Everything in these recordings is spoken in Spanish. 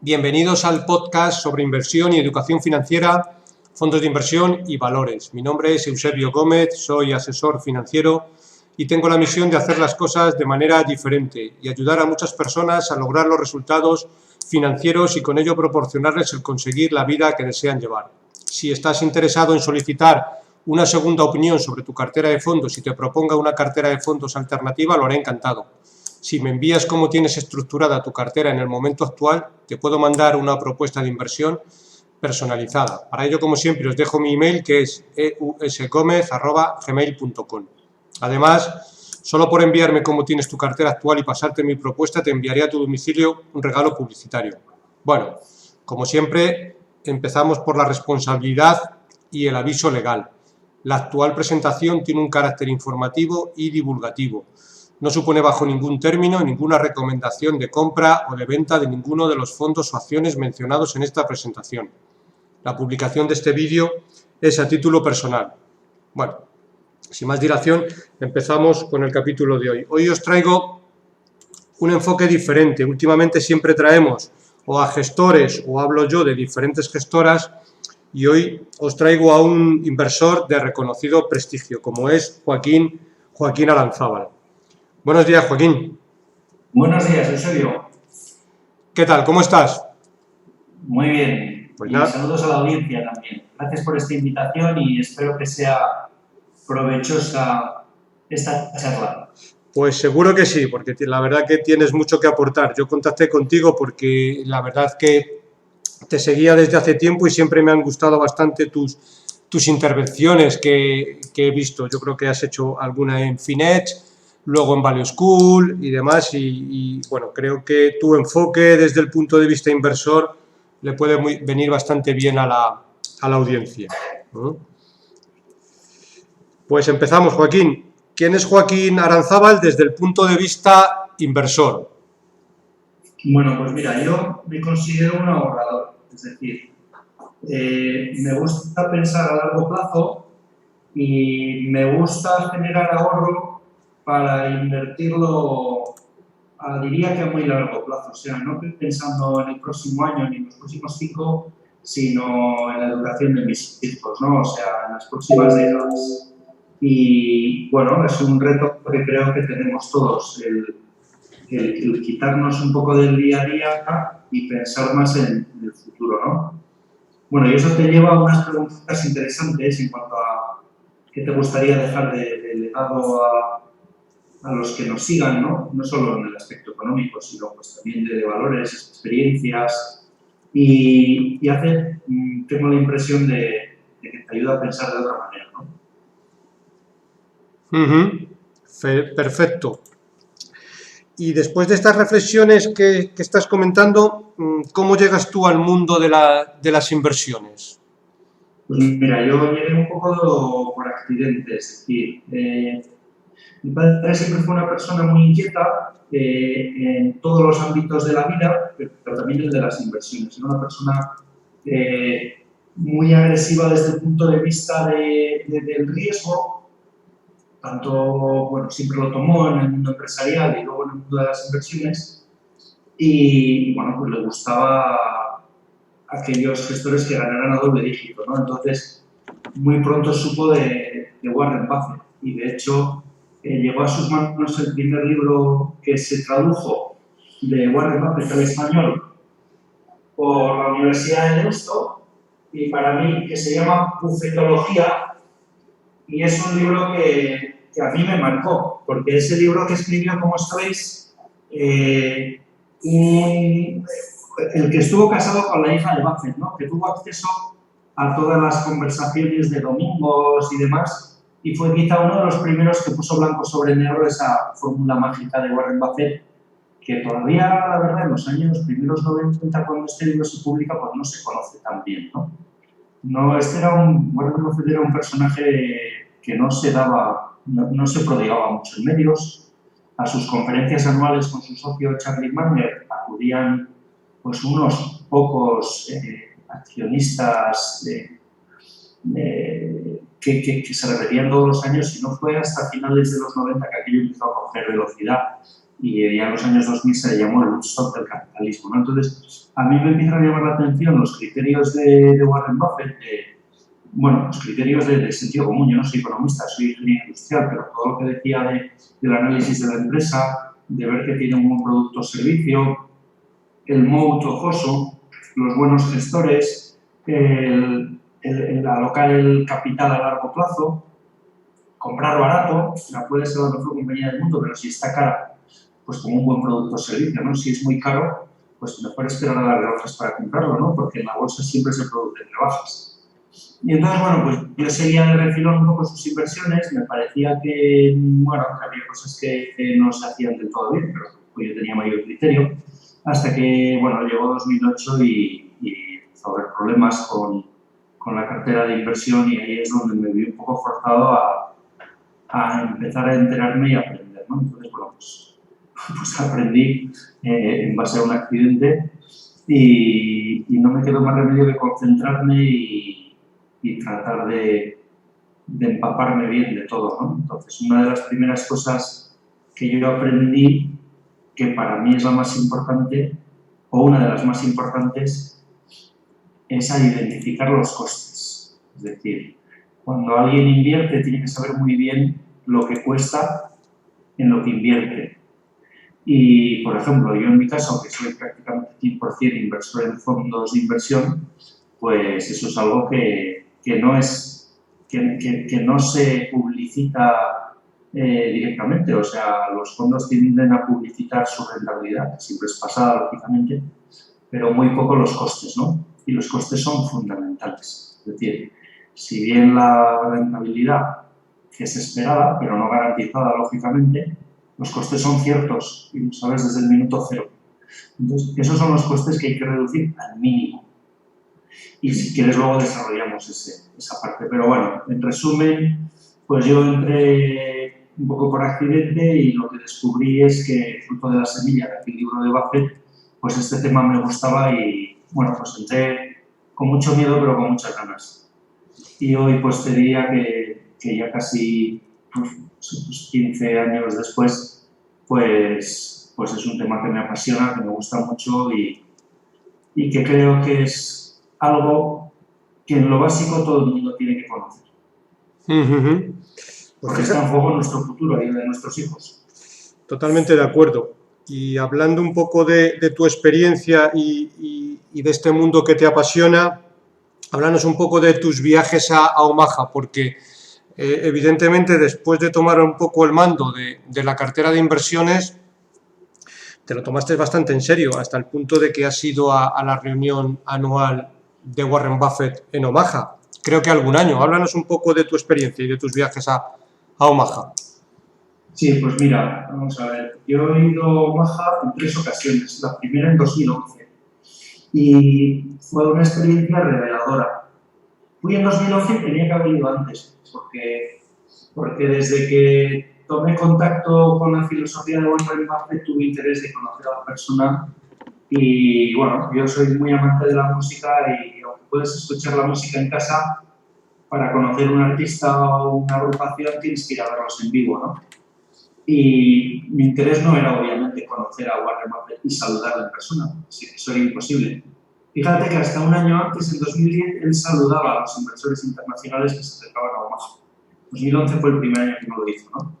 Bienvenidos al podcast sobre inversión y educación financiera, fondos de inversión y valores. Mi nombre es Eusebio Gómez, soy asesor financiero y tengo la misión de hacer las cosas de manera diferente y ayudar a muchas personas a lograr los resultados financieros y con ello proporcionarles el conseguir la vida que desean llevar. Si estás interesado en solicitar una segunda opinión sobre tu cartera de fondos y te proponga una cartera de fondos alternativa, lo haré encantado. Si me envías cómo tienes estructurada tu cartera en el momento actual, te puedo mandar una propuesta de inversión personalizada. Para ello, como siempre, os dejo mi email, que es eusgomez@gmail.com. Además, solo por enviarme cómo tienes tu cartera actual y pasarte mi propuesta, te enviaré a tu domicilio un regalo publicitario. Bueno, como siempre, empezamos por la responsabilidad y el aviso legal. La actual presentación tiene un carácter informativo y divulgativo. No supone bajo ningún término ninguna recomendación de compra o de venta de ninguno de los fondos o acciones mencionados en esta presentación. La publicación de este vídeo es a título personal. Bueno, sin más dilación, empezamos con el capítulo de hoy. Hoy os traigo un enfoque diferente. Últimamente siempre traemos o a gestores o hablo yo de diferentes gestoras y hoy os traigo a un inversor de reconocido prestigio, como es Joaquín Aranzábal. Buenos días, Joaquín. Buenos días, Eusebio. ¿Qué tal? ¿Cómo estás? Muy bien. Pues y nada. saludos a la audiencia también. Gracias por esta invitación y espero que sea provechosa esta charla. Pues seguro que sí, porque la verdad que tienes mucho que aportar. Yo contacté contigo porque la verdad que te seguía desde hace tiempo y siempre me han gustado bastante tus intervenciones que he visto. Yo creo que has hecho alguna en Finet, luego en Value School y demás. Y bueno, creo que tu enfoque desde el punto de vista inversor le puede venir bastante bien a la audiencia. Pues empezamos, Joaquín. ¿Quién es Joaquín Aranzábal desde el punto de vista inversor? Bueno, pues mira, yo me considero un ahorrador. Es decir, me gusta pensar a largo plazo y me gusta generar ahorro para invertirlo, diría que a muy largo plazo. O sea, no pensando en el próximo año ni en los próximos 5, sino en la educación de mis hijos, ¿no? O sea, en las próximas décadas. Y bueno, es un reto que creo que tenemos todos, el quitarnos un poco del día a día y pensar más en el futuro, ¿no? Bueno, y eso te lleva a unas preguntas interesantes en cuanto a qué te gustaría dejar de legado a los que nos sigan, ¿no? No solo en el aspecto económico, sino pues también de valores, experiencias. Y tengo la impresión de que te ayuda a pensar de otra manera, ¿no? Perfecto. Y después de estas reflexiones que estás comentando, ¿cómo llegas tú al mundo de las inversiones? Pues mira, yo llegué un poco por accidente, es decir, mi padre siempre fue una persona muy inquieta en todos los ámbitos de la vida, pero también el de las inversiones. Era una persona muy agresiva desde el punto de vista del riesgo, tanto, bueno, siempre lo tomó en el mundo empresarial y luego en el mundo de las inversiones, y bueno, pues le gustaba aquellos gestores que ganaran a doble dígito, ¿no? Entonces, muy pronto supo de Warren Buffett y de hecho llegó a sus manos el primer libro que se tradujo de Warren Buffett al español por la Universidad de Deusto y para mí que se llama Buffetología y es un libro que a mí me marcó porque ese libro que escribió, como sabéis, el que estuvo casado con la hija de Buffett, ¿no? Que tuvo acceso a todas las conversaciones de domingos y demás, y fue quizá uno de los primeros que puso blanco sobre negro esa fórmula mágica de Warren Buffett, que todavía, la verdad, en los años primeros 90, cuando este libro se publica, pues no se conoce tan bien, ¿no? Warren Buffett era un personaje que no se prodigaba mucho en medios. A sus conferencias anuales con su socio Charlie Munger acudían pues unos pocos accionistas que se repetían todos los años y no fue hasta finales de los 90 que aquello empezó a coger velocidad. y ya en los años 2000 se le llamó el Woodstock del capitalismo, ¿no? Entonces, a mí me empiezan a llamar la atención los criterios de Warren Buffett, bueno, los criterios de sentido común. Yo no soy economista, soy ingeniero industrial, pero todo lo que decía del análisis de la empresa, de ver que tiene un buen producto o servicio, el moat ojoso, los buenos gestores, el alocar el capital a largo plazo, comprar barato, puede ser la mejor compañía del mundo, pero si está cara, pues como un buen producto o servicio, ¿no? Si es muy caro, pues mejor esperar a las rebajas para comprarlo, ¿no? Porque en la bolsa siempre se producen rebajas. Y entonces, bueno, pues yo seguía de refilón un poco sus inversiones, me parecía que, bueno, que había cosas que no se hacían del todo bien, pero pues yo tenía mayor criterio, hasta que, bueno, llegó 2008 y empezó a haber problemas con la cartera de inversión, y ahí es donde me vi un poco forzado a empezar a enterarme y a aprender, ¿no? Entonces, bueno, pues aprendí en base a un accidente y no me quedó más remedio que concentrarme y tratar de empaparme bien de todo, ¿no? Entonces, una de las primeras cosas que yo aprendí, que para mí es la más importante, o una de las más importantes, es a identificar los costes. Es decir, cuando alguien invierte, tiene que saber muy bien lo que cuesta en lo que invierte. Y, por ejemplo, yo en mi caso, que soy prácticamente 100% inversor en fondos de inversión, pues eso es algo que no se publicita directamente. O sea, los fondos tienden a publicitar su rentabilidad, que siempre es pasada, lógicamente, pero muy poco los costes, ¿no? Y los costes son fundamentales. Es decir, si bien la rentabilidad es esperada, pero no garantizada, lógicamente, los costes son ciertos y lo sabes desde el minuto cero. Entonces, esos son los costes que hay que reducir al mínimo. Y si quieres luego desarrollamos esa parte. Pero bueno, en resumen, pues yo entré un poco por accidente y lo que descubrí es que, fruto de la semilla de aquel libro de Buffett, pues este tema me gustaba y, bueno, pues entré con mucho miedo pero con muchas ganas. Y hoy pues te diría que ya casi 15 años después, pues es un tema que me apasiona, que me gusta mucho y que creo que es algo que en lo básico todo el mundo tiene que conocer. Porque está en juego nuestro futuro y el de nuestros hijos. Totalmente de acuerdo. Y hablando un poco de tu experiencia y de este mundo que te apasiona, háblanos un poco de tus viajes a Omaha, porque evidentemente después de tomar un poco el mando de la cartera de inversiones, te lo tomaste bastante en serio, hasta el punto de que has ido a la reunión anual de Warren Buffett en Omaha. Creo que algún año. Háblanos un poco de tu experiencia y de tus viajes a Omaha. Sí, pues mira, vamos a ver. Yo he ido a Omaha en 3 ocasiones. La primera en 2011. Y fue una experiencia reveladora. Fui en 2011 y tenía que haber ido antes, porque desde que tomé contacto con la filosofía de Warren Buffett tuve interés de conocer a la persona. Y bueno, yo soy muy amante de la música y aunque puedes escuchar la música en casa, para conocer un artista o una agrupación tienes que ir a verlos en vivo, ¿no? Y mi interés no era obviamente conocer a Warren Buffett y saludarle en persona, eso era imposible. Fíjate que hasta un año antes, en 2010, él saludaba a los inversores internacionales que se acercaban a Omaha. 2011 fue el primer año que no lo hizo, ¿no?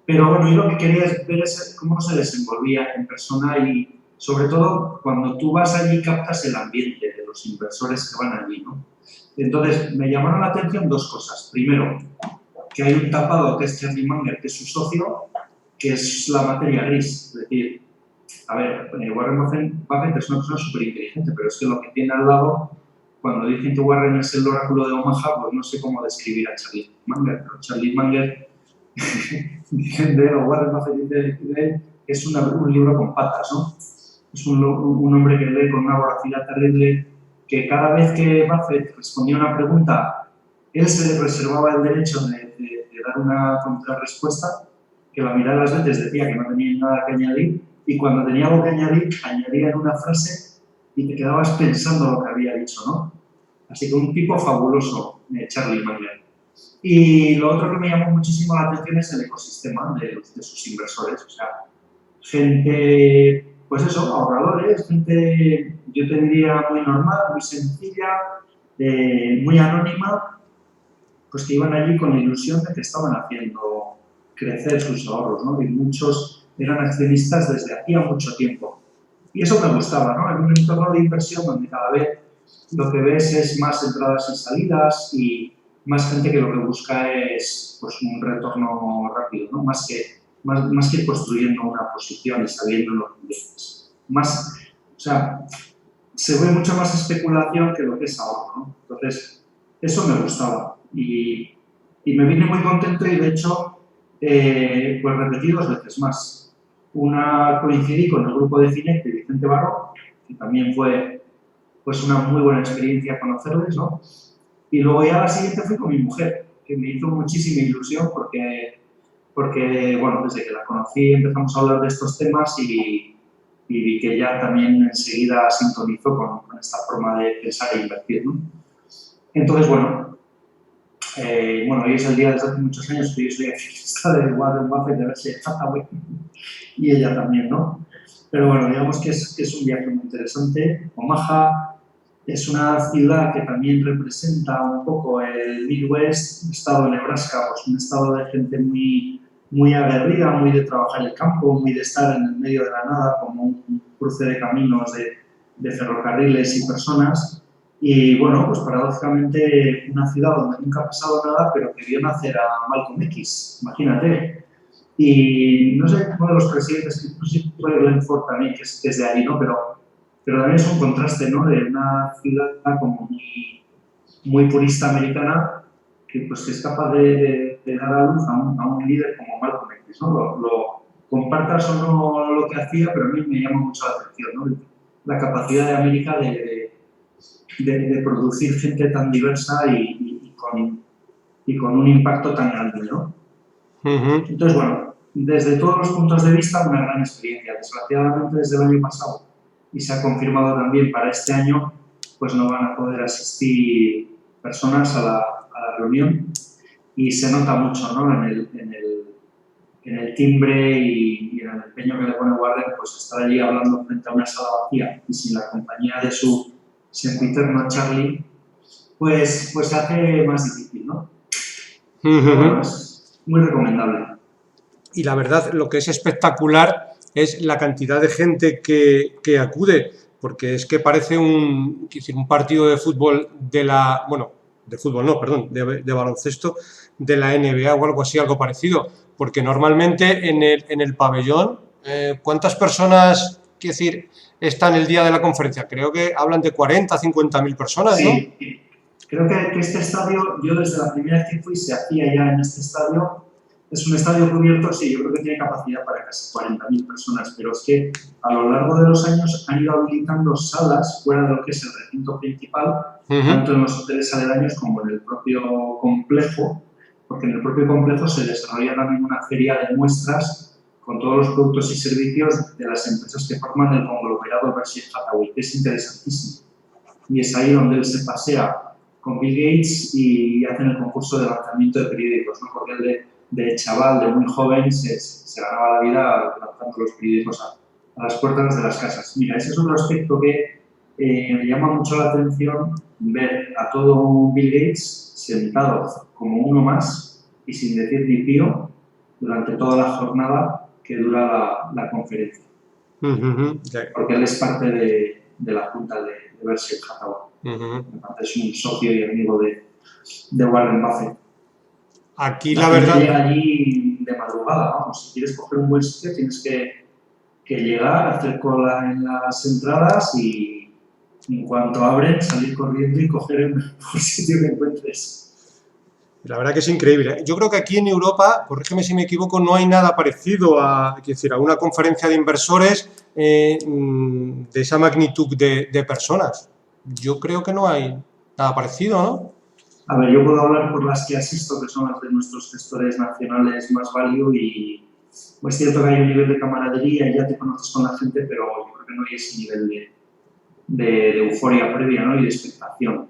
Pero bueno, yo lo que quería es ver cómo se desenvolvía en persona y, sobre todo, cuando tú vas allí captas el ambiente de los inversores que van allí, ¿no? Entonces, me llamaron la atención 2 cosas. Primero, que hay un tapado que es Charlie Munger, que es su socio, que es la materia gris. Es decir, a ver, Warren Buffett es una persona súper inteligente, pero es que lo que tiene al lado, cuando dicen que Warren es el oráculo de Omaha, pues no sé cómo describir a Charlie Munger. Pero Charlie Munger, dicen de él, o Warren Buffett dice de él, es un libro con patas, ¿no? Es un hombre que lee con una voracidad terrible, que cada vez que Buffett respondía a una pregunta, él se reservaba el derecho de dar una contrarrespuesta, que la mitad de las veces decía que no tenía nada que añadir, y cuando tenía algo que añadir, añadía en una frase y te quedabas pensando lo que había dicho, ¿no? Así que un tipo fabuloso, Charlie Munger. Y lo otro que me llamó muchísimo la atención es el ecosistema de sus inversores. O sea, gente, pues eso, ahorradores, gente, yo te diría, muy normal, muy sencilla, muy anónima, pues que iban allí con la ilusión de que estaban haciendo crecer sus ahorros, ¿no? Y muchos eran accionistas desde hacía mucho tiempo. Y eso me gustaba, ¿no? En un entorno de inversión donde cada vez lo que ves es más entradas y salidas y más gente que lo que busca es pues, un retorno rápido, ¿no? Más que construyendo una posición y sabiendo lo que inviertes. O sea, se ve mucha más especulación que lo que es ahorro, ¿no? Entonces, eso me gustaba y me vine muy contento y de hecho, pues repetí 2 veces más. Una coincidí con el grupo de Cinec de Vicente Barro, que también fue pues una muy buena experiencia conocerles, ¿no? Y luego ya la siguiente fui con mi mujer, que me hizo muchísima ilusión porque bueno, desde que la conocí empezamos a hablar de estos temas y vi que ya también enseguida sintonizó con esta forma de pensar e invertir, ¿no? Entonces, bueno, hoy es el día desde hace muchos años que yo soy accionista de Warren Buffett, de Berkshire Hathaway, y ella también, ¿no? Pero bueno, digamos que es un viaje muy interesante. Omaha es una ciudad que también representa un poco el Midwest, el estado de Nebraska, pues un estado de gente muy aguerrida, muy de trabajar el campo, muy de estar en el medio de la nada, como un cruce de caminos de ferrocarriles y personas. Y bueno, pues paradójicamente una ciudad donde nunca ha pasado nada, pero que vio nacer a Malcolm X, imagínate. Y no sé, uno de los presidentes, que inclusive fue Glenn Ford también, que es de ahí, ¿no? Pero también es un contraste, ¿no? De una ciudad como muy purista americana que, pues, que es capaz de dar a luz a un líder como Malcolm X, ¿no? Lo compartas o no lo que hacía, pero a mí me llama mucho la atención, ¿no? La capacidad de América de producir gente tan diversa y con un impacto tan grande, ¿no? Entonces, bueno, desde todos los puntos de vista, una gran experiencia. Desgraciadamente, desde el año pasado, y se ha confirmado también para este año, pues no van a poder asistir personas a la reunión y se nota mucho, ¿no? En el timbre y en el empeño que le pone Warren, pues estar allí hablando frente a una sala vacía y sin la compañía de su sempiterno Charlie, pues se hace más difícil, ¿no? Bueno, es muy recomendable. Y la verdad, lo que es espectacular es la cantidad de gente que acude, porque es que parece un partido de fútbol de baloncesto de la NBA o algo así, algo parecido, porque normalmente en el pabellón, ¿cuántas personas, quiero decir, están el día de la conferencia? Creo que hablan de 40, 50.000 personas, ¿no? Sí, creo que este estadio, yo desde la primera vez que fui, se hacía ya en este estadio. Es un estadio cubierto, sí, yo creo que tiene capacidad para casi 40.000 personas, pero es que a lo largo de los años han ido habilitando salas fuera de lo que es el recinto principal, tanto en los hoteles aledaños como en el propio complejo, porque en el propio complejo se desarrolla también una feria de muestras con todos los productos y servicios de las empresas que forman el conglomerado Berkshire Hathaway, que es interesantísimo. Y es ahí donde él se pasea con Bill Gates y hacen el concurso de lanzamiento de periódicos, ¿no? Porque él de chaval, de muy joven, se ganaba la vida lanzando los periódicos a las puertas de las casas. Mira, ese es otro aspecto que me llama mucho la atención, ver a todo un Bill Gates sentado como uno más y sin decir ni pío durante toda la jornada que dura la conferencia. Porque él es parte de la junta de Berkshire Hathaway. Es un socio y amigo de Warren Buffett. Aquí la verdad... Llega allí de madrugada, vamos, si quieres coger un buen sitio tienes que llegar, hacer cola en las entradas y en cuanto abren salir corriendo y coger el mejor sitio que encuentres. La verdad que es increíble. Yo creo que aquí en Europa, corrígeme si me equivoco, no hay nada parecido a una conferencia de inversores de esa magnitud de personas. Yo creo que no hay nada parecido, ¿no? A ver, yo puedo hablar por las que asisto, que son las de nuestros gestores nacionales más value y es cierto que hay un nivel de camaradería y ya te conoces con la gente, pero yo creo que no hay ese nivel de euforia previa, ¿no? Y de expectación.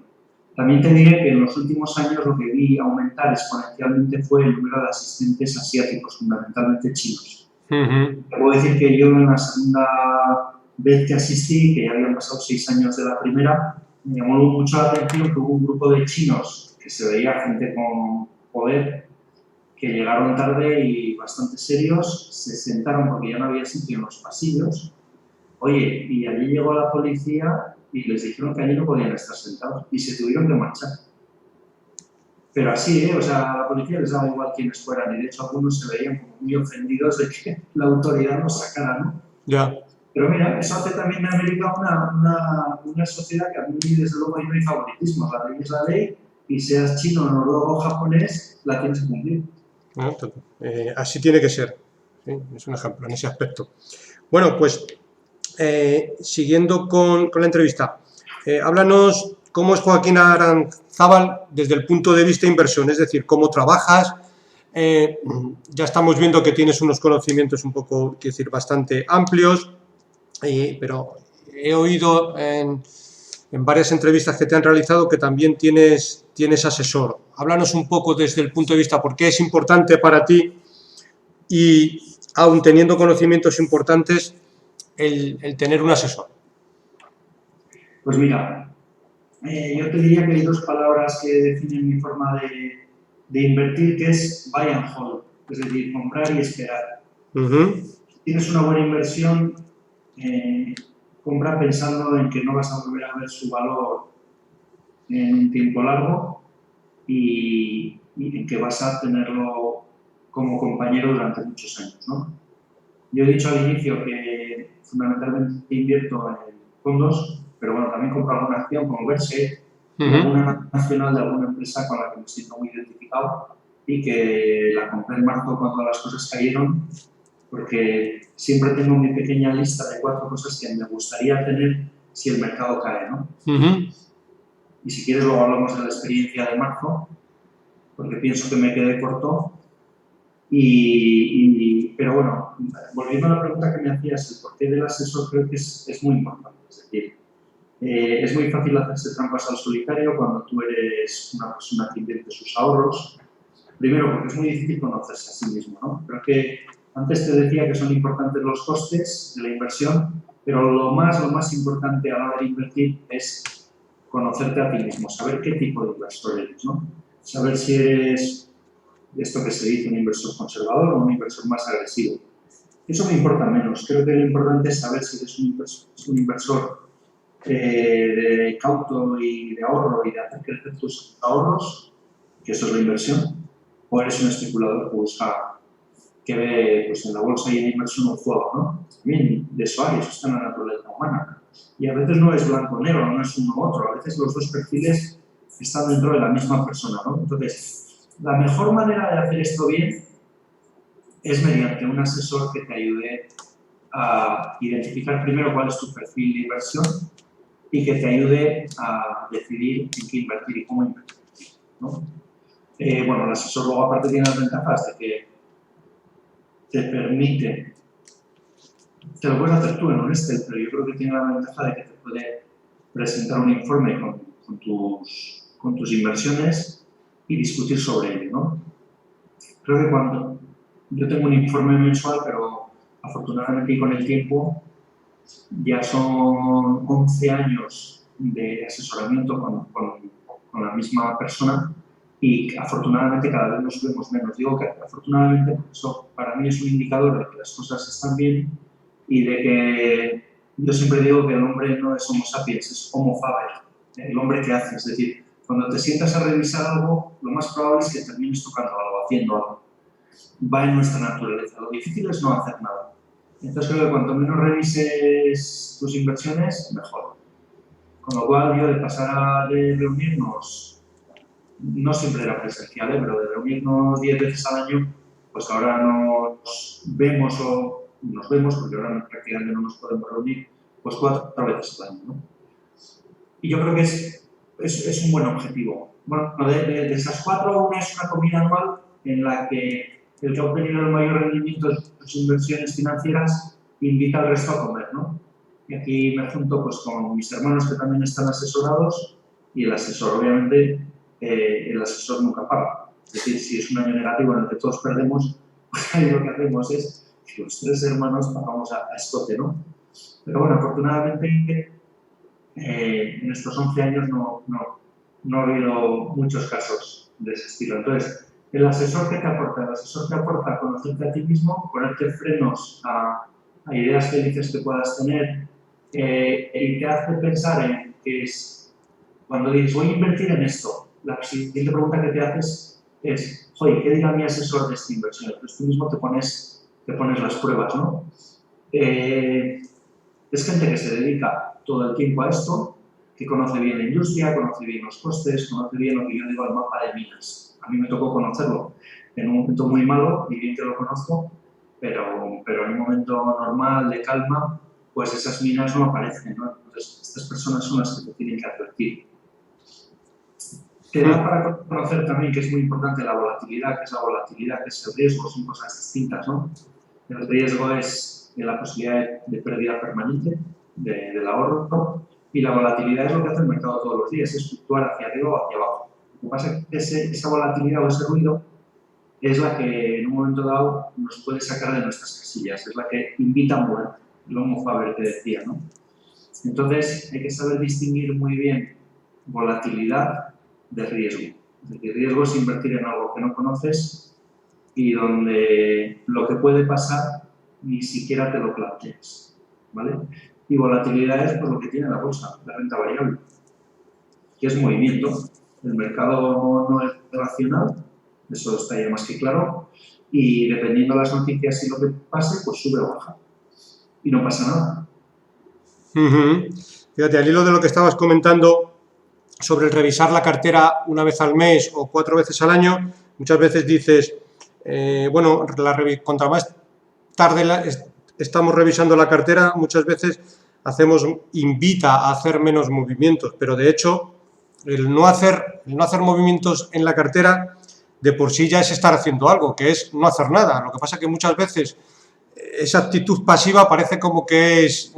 También te diré que en los últimos años lo que vi aumentar exponencialmente fue el número de asistentes asiáticos, fundamentalmente chinos. Ujú. Te puedo decir que yo en la segunda vez que asistí, que ya habían pasado 6 años de la primera, me llamó mucho la atención que hubo un grupo de chinos que se veía gente con poder, que llegaron tarde y bastante serios, se sentaron porque ya no había sitio en los pasillos. Oye, y allí llegó la policía y les dijeron que allí no podían estar sentados y se tuvieron que marchar. Pero así, o sea, a la policía les daba igual quiénes fueran y de hecho algunos se veían como muy ofendidos de que la autoridad los sacara, ¿no? Ya. Pero mira, eso hace también de América una sociedad que a mí, desde luego, ahí no hay favoritismo. La ley es la ley y seas chino, noruego o japonés, la tienes que cumplir. ¿No? Así tiene que ser. ¿Sí? Es un ejemplo en ese aspecto. Bueno, pues siguiendo con la entrevista, háblanos cómo es Joaquín Aranzábal desde el punto de vista de inversión, es decir, cómo trabajas. Ya estamos viendo que tienes unos conocimientos un poco, quiero decir, bastante amplios, pero he oído en varias entrevistas que te han realizado que también tienes asesor. Háblanos un poco desde el punto de vista por qué es importante para ti y, aun teniendo conocimientos importantes, el tener un asesor. Pues mira, yo te diría que hay 2 palabras que definen mi forma de invertir, que es buy and hold, es decir, comprar y esperar. Si tienes una buena inversión, compra pensando en que no vas a volver a ver su valor en un tiempo largo y en que vas a tenerlo como compañero durante muchos años, ¿no? Yo he dicho al inicio que fundamentalmente invierto en fondos, pero bueno, también compro alguna acción como Verse y alguna nacional de alguna empresa con la que me siento muy identificado y que la compré en marzo cuando las cosas cayeron, porque siempre tengo mi pequeña lista de 4 cosas que me gustaría tener si el mercado cae, ¿no? Y si quieres luego hablamos de la experiencia de marzo, porque pienso que me quedé corto. Pero bueno, volviendo a la pregunta que me hacías, el porqué del asesor creo que es muy importante. Es decir, es muy fácil hacerse trampas al solitario cuando tú eres una persona que invierte sus ahorros. Primero, porque es muy difícil conocerse a sí mismo, ¿no? Creo que antes te decía que son importantes los costes de la inversión, pero lo más importante a la hora de invertir es conocerte a ti mismo, saber qué tipo de inversor eres, ¿no? Saber si eres esto que se dice un inversor conservador o un inversor más agresivo. Eso me importa menos. Creo que lo importante es saber si eres un inversor de cauto y de ahorro y de hacer crecer tus ahorros, que eso es la inversión, o eres un especulador que busca, que ve pues, en la bolsa y en la inversión un juego, ¿no? También de eso hay, eso está en la naturaleza humana. Y a veces no es blanco o negro, no es uno u otro, a veces los 2 perfiles están dentro de la misma persona, ¿no? Entonces, la mejor manera de hacer esto bien es mediante un asesor que te ayude a identificar primero cuál es tu perfil de inversión y que te ayude a decidir en qué invertir y cómo invertir, ¿no? Bueno, el asesor luego aparte tiene las ventajas de que te permite, te lo puedes hacer tú en un Excel, pero yo creo que tiene la ventaja de que te puede presentar un informe con tus inversiones y discutir sobre ello, ¿no? Creo que cuando yo tengo un informe mensual, pero afortunadamente y con el tiempo ya son 11 años de asesoramiento con la misma persona y afortunadamente cada vez nos vemos menos. Digo que afortunadamente porque eso para mí es un indicador de que las cosas están bien y de que yo siempre digo que el hombre no es Homo sapiens, es Homo faber, el hombre que hace. Es decir, cuando te sientas a revisar algo, lo más probable es que termines tocando algo, haciendo algo. Va en nuestra naturaleza. Lo difícil es no hacer nada. Entonces creo que cuanto menos revises tus inversiones, mejor. Con lo cual, yo de pasar de reunirnos, no siempre era presencial, pero de reunirnos 10 veces al año, pues ahora nos vemos porque ahora prácticamente no nos podemos reunir, pues 4 veces al año, ¿no? Y yo creo que es un buen objetivo. Bueno, de esas 4, una es una comida anual en la que el que ha obtenido el mayor rendimiento de sus inversiones financieras invita al resto a comer, ¿no? Y aquí me junto pues, con mis hermanos que también están asesorados y el asesor, obviamente, el asesor nunca paga. Es decir, si es un año negativo en el que todos perdemos, pues ahí lo que hacemos es los 3 hermanos pagamos a escote, ¿no? Pero bueno, afortunadamente en estos 11 años no ha habido muchos casos de ese estilo. Entonces, el asesor que te aporta, conocerte a ti mismo, ponerte frenos a ideas felices que puedas tener, y te hace pensar en que es, cuando dices, voy a invertir en esto, la siguiente pregunta que te haces es, oye, ¿qué dirá mi asesor de esta inversión? Entonces tú mismo te pones las pruebas, ¿no? Es gente que se dedica todo el tiempo a esto, que conoce bien la industria, conoce bien los costes, conoce bien lo que yo digo, el mapa de minas. A mí me tocó conocerlo en un momento muy malo, y bien que lo conozco, pero en un momento normal, de calma, pues esas minas no aparecen, ¿no? Entonces, estas personas son las que te tienen que advertir. Te da para conocer también que es muy importante la volatilidad, que es el riesgo, son cosas distintas, ¿no? El riesgo es la posibilidad de pérdida permanente del ahorro, y la volatilidad es lo que hace el mercado todos los días, es fluctuar hacia arriba o hacia abajo. Lo que pasa es que esa volatilidad o ese ruido es la que en un momento dado nos puede sacar de nuestras casillas, es la que invita a mover, lo Homo Faber que decía, ¿no? Entonces hay que saber distinguir muy bien volatilidad de riesgo. Es decir, riesgo es invertir en algo que no conoces y donde lo que puede pasar ni siquiera te lo planteas, ¿vale? Y volatilidad es por lo que tiene la bolsa, la renta variable, que es movimiento. El mercado no es racional, eso está ya más que claro, y dependiendo de las noticias y lo que pase, pues sube o baja. Y no pasa nada. Fíjate, al hilo de lo que estabas comentando sobre el revisar la cartera una vez al mes o 4 veces al año, muchas veces dices, bueno, contra más tarde estamos revisando la cartera, muchas veces invita a hacer menos movimientos, pero de hecho el no hacer movimientos en la cartera de por sí ya es estar haciendo algo, que es no hacer nada. Lo que pasa es que muchas veces esa actitud pasiva parece como que es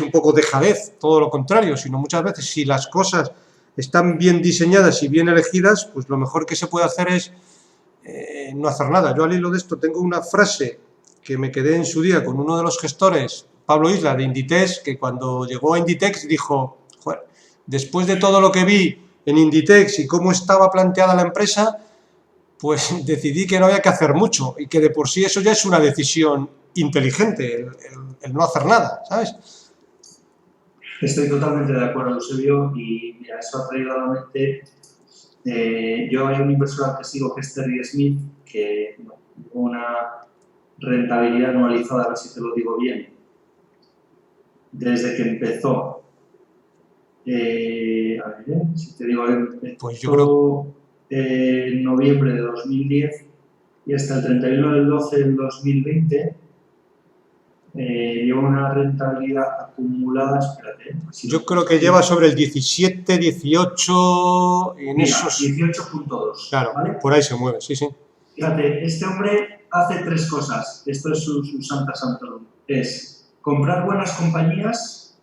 un poco dejadez, todo lo contrario, sino muchas veces si las cosas están bien diseñadas y bien elegidas, pues lo mejor que se puede hacer es no hacer nada. Yo al hilo de esto tengo una frase que me quedé en su día con uno de los gestores, Pablo Isla, de Inditex, que cuando llegó a Inditex dijo, joder, después de todo lo que vi en Inditex y cómo estaba planteada la empresa, pues decidí que no había que hacer mucho y que de por sí eso ya es una decisión inteligente, el no hacer nada, ¿sabes? Estoy totalmente de acuerdo, Eusebio, y mira, eso ha traído a la mente. Yo hay un inversor que sigo, que es Terry Smith, que tiene una rentabilidad anualizada, a ver si te lo digo bien, desde que empezó. A ver, si te digo, pues yo creo en noviembre de 2010 y hasta el 31 del 12 del 2020 lleva una rentabilidad acumulada, espérate. Yo creo que lleva sobre el 17, 18, en mira, esos... 18.2. Claro, ¿vale? por ahí se mueve, sí, sí. Fíjate, este hombre hace 3 cosas, esto es su santa santorum, es comprar buenas compañías,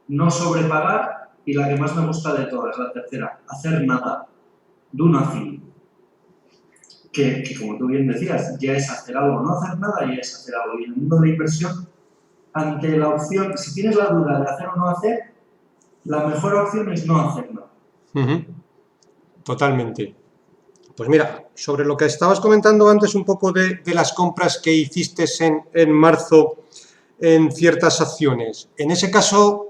no sobrepagar, y la que más me gusta de todas, la tercera, hacer nada, do nothing. Que como tú bien decías, ya es hacer algo, no hacer nada ya es hacer algo. Y en el mundo de la inversión, ante la opción, si tienes la duda de hacer o no hacer, la mejor opción es no hacer nada. Totalmente. Pues mira, sobre lo que estabas comentando antes un poco de las compras que hiciste en marzo en ciertas acciones, en ese caso,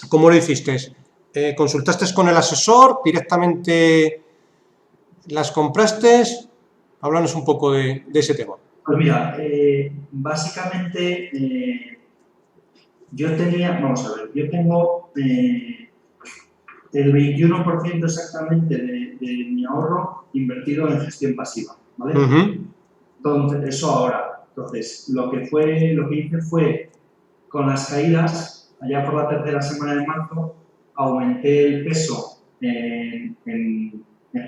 ¿cómo lo hiciste? ¿Consultaste con el asesor? ¿Directamente las compraste? Háblanos un poco de ese tema. Pues mira, básicamente yo tengo el 21% exactamente de mi ahorro invertido en gestión pasiva, ¿vale? Entonces, eso ahora. Entonces, lo que hice fue, con las caídas, allá por la tercera semana de marzo, aumenté el peso en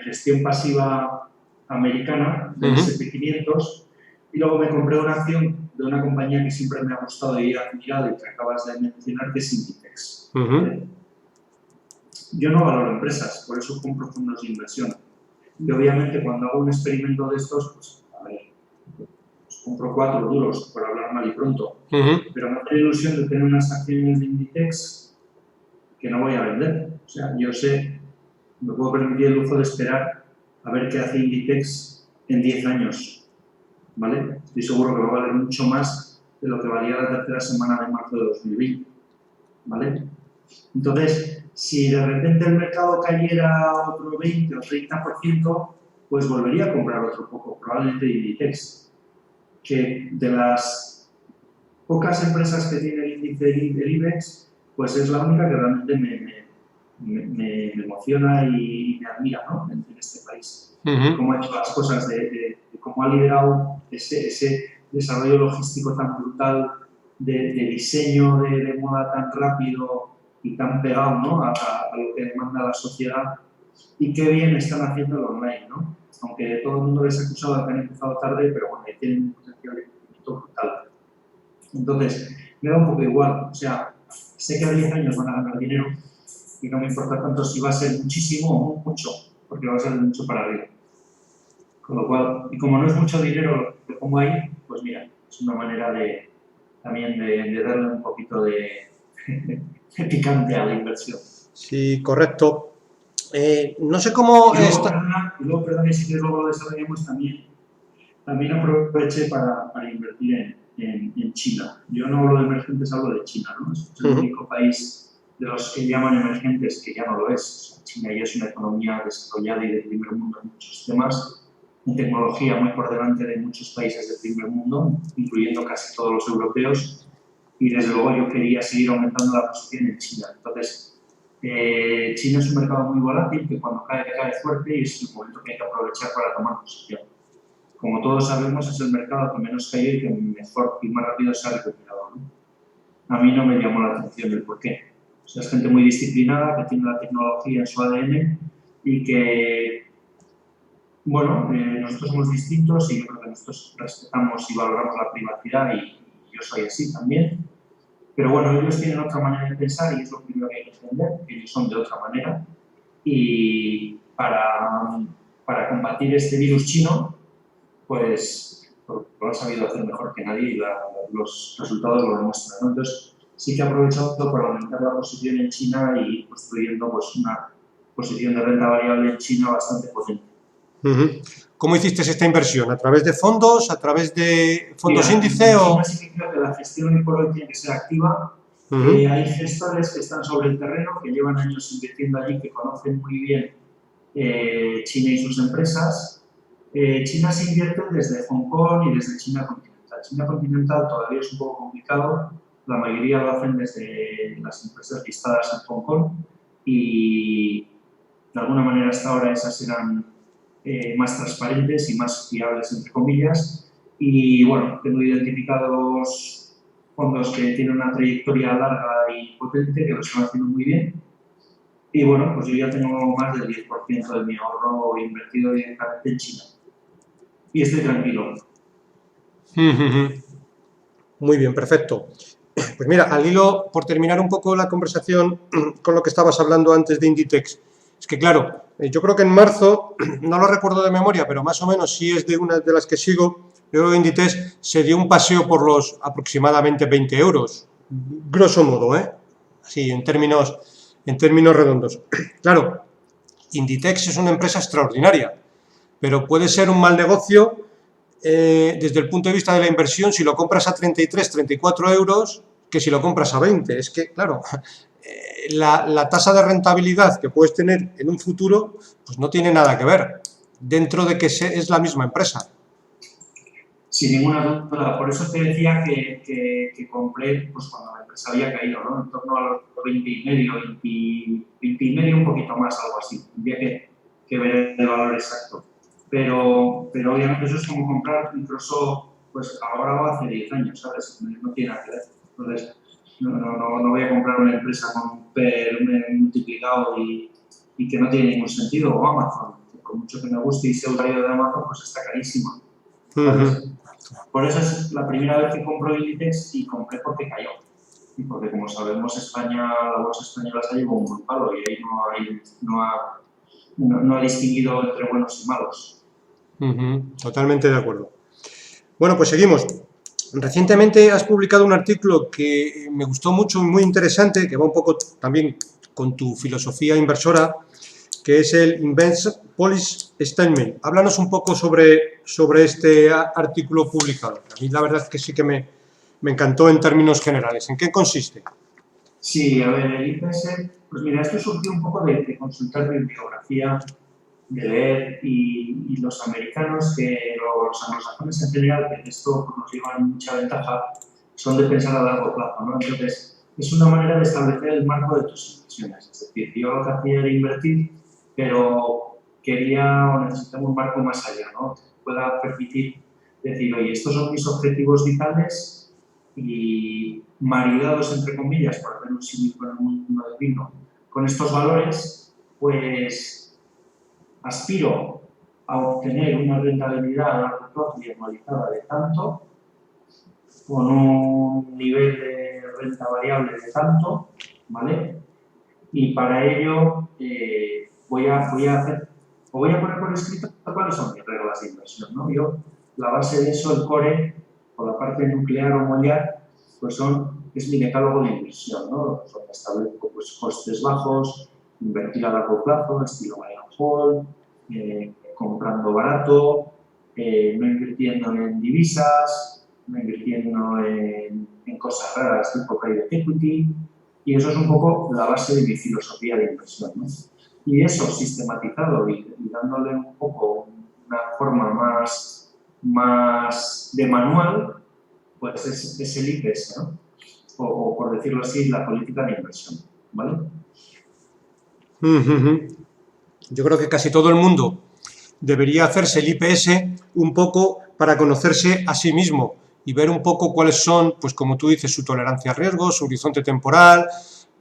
gestión pasiva americana del S&P 500, y luego me compré una acción de una compañía que siempre me ha gustado y he admirado y que acabas de mencionar, que es Inditex. ¿Vale? Yo no valoro empresas, por eso compro fondos de inversión. Y obviamente cuando hago un experimento de estos, pues compro 4 duros, por hablar mal y pronto. Pero me hace ilusión de tener unas acciones de Inditex que no voy a vender. O sea, yo sé, me puedo permitir el lujo de esperar a ver qué hace Inditex en 10 años, ¿vale? Estoy seguro que va a valer mucho más de lo que valía la tercera semana de marzo de 2020, ¿vale? Entonces, si de repente el mercado cayera otro 20 o 30%, pues volvería a comprar otro poco, probablemente de Inditex, que de las pocas empresas que tiene el índice del IBEX, pues es la única que realmente me emociona y me admira, ¿no? En este país. Cómo ha hecho las cosas, de cómo ha liderado ese desarrollo logístico tan brutal, de diseño de moda tan rápido y tan pegado, ¿no? a lo que demanda la sociedad, y qué bien están haciendo el online, ¿no? Aunque todo el mundo les ha acusado de que han empezado tarde, pero bueno, ahí tienen un potencial de crecimiento brutal. Entonces, me da un poco igual, o sea, sé que a 10 años van a ganar dinero y no me importa tanto si va a ser muchísimo o mucho, porque va a ser de mucho para arriba. Con lo cual, y como no es mucho dinero lo que pongo ahí, pues mira, es una manera también de darle un poquito de picante a la inversión. Sí, correcto. No sé cómo... Y luego, perdona, y si quieres luego lo desarrollamos también aproveché para invertir en China. Yo no hablo de emergentes, hablo de China, ¿no? Es el único país de los que llaman emergentes que ya no lo es. China ya es una economía desarrollada y de primer mundo en muchos temas, en tecnología muy por delante de muchos países del primer mundo, incluyendo casi todos los europeos, y desde luego yo quería seguir aumentando la posición en China. Entonces, China es un mercado muy volátil que cuando cae fuerte y es el momento que hay que aprovechar para tomar posición. Como todos sabemos, es el mercado que menos cae y que mejor y más rápido se ha recuperado, ¿no? A mí no me llamó la atención el porqué. O sea, es gente muy disciplinada, que tiene la tecnología en su ADN y que, bueno, nosotros somos distintos y yo creo que nosotros respetamos y valoramos la privacidad y yo soy así también. Pero bueno, ellos tienen otra manera de pensar y es lo primero que hay que entender, que ellos son de otra manera. Y para combatir este virus chino, pues lo han sabido hacer mejor que nadie y los resultados lo demuestran, ¿no? Entonces, sí que he aprovechado para aumentar la posición en China y construyendo pues, una posición de renta variable en China bastante potente. ¿Cómo hiciste esta inversión? ¿A través de fondos? ¿A través de fondos índice? En China sí que creo que la gestión hoy por hoy tiene que ser activa. Hay gestores que están sobre el terreno, que llevan años invirtiendo allí, que conocen muy bien China y sus empresas. China se invierte desde Hong Kong y desde China continental. China continental todavía es un poco complicado, la mayoría lo hacen desde las empresas listadas en Hong Kong y de alguna manera hasta ahora esas eran más transparentes y más fiables, entre comillas. Y bueno, tengo identificados fondos que tienen una trayectoria larga y potente, que lo están haciendo muy bien. Y bueno, pues yo ya tengo más del 10% de mi ahorro invertido directamente en China. Y estoy tranquilo. Muy bien, perfecto. Pues mira, al hilo, por terminar un poco la conversación con lo que estabas hablando antes de Inditex, es que claro, yo creo que en marzo, no lo recuerdo de memoria, pero más o menos sí es de una de las que sigo, yo creo que Inditex se dio un paseo por los aproximadamente 20 euros, grosso modo, así, en términos redondos. Claro, Inditex es una empresa extraordinaria, pero puede ser un mal negocio desde el punto de vista de la inversión si lo compras a 33, 34 euros que si lo compras a 20. Es que, claro, la tasa de rentabilidad que puedes tener en un futuro pues no tiene nada que ver, dentro de que es la misma empresa. Sin ninguna duda. Por eso te decía que compré pues, cuando la empresa había caído, ¿no? En torno a los 20 y medio, 20 y medio, un poquito más, algo así. Tendría que ver el valor exacto. Pero obviamente eso es como comprar Microsoft, pues ahora o hace 10 años, ¿sabes? No tiene nada que ver. Entonces, no voy a comprar una empresa con un PER multiplicado y que no tiene ningún sentido, o Amazon. Con mucho que me guste y sea usuario de Amazon, pues está carísima. ¿Sabes? Por eso es la primera vez que compro Inditex y compré porque cayó. Y porque, como sabemos, la bolsa española se llevó un buen palo y ahí no ha distinguido entre buenos y malos. Totalmente de acuerdo. Bueno, pues seguimos. Recientemente has publicado un artículo que me gustó mucho y muy interesante, que va un poco también con tu filosofía inversora, que es el Invest Policy Statement. Háblanos un poco sobre este artículo publicado. A mí la verdad es que sí que me encantó en términos generales. ¿En qué consiste? Sí, a ver, el IPS, pues mira, esto surgió un poco de consultar bibliografía, de leer, y los americanos, los anglosajones en general, que en esto pues, nos llevan mucha ventaja, son de pensar a largo plazo, ¿no? Entonces, es una manera de establecer el marco de tus inversiones. Es decir, yo lo que hacía era invertir, pero quería o necesitaba un marco más allá, ¿no? Que pueda permitir decir, oye, estos son mis objetivos vitales y maridados, entre comillas, por hacer un símil con el mundo del vino, con estos valores, pues aspiro a obtener una rentabilidad a largo plazo y anualizada de tanto, con un nivel de renta variable de tanto, ¿vale? Y para ello voy a hacer, o voy a poner por escrito cuáles son mis reglas de inversión, ¿no? Yo, la base de eso, el core, o la parte nuclear o mollar, pues es mi decálogo de inversión, ¿no? Donde establezco pues, costes bajos, invertir a largo plazo, estilo buy and hold, comprando barato, no invirtiendo en divisas, no invirtiendo en cosas raras tipo private equity, y eso es un poco la base de mi filosofía de inversión, ¿no? Y eso sistematizado y dándole un poco una forma más de manual, pues es el IPS, ¿no? O por decirlo así, la política de inversión, ¿vale? Yo creo que casi todo el mundo debería hacerse el IPS un poco para conocerse a sí mismo y ver un poco cuáles son, pues como tú dices, su tolerancia a riesgo, su horizonte temporal,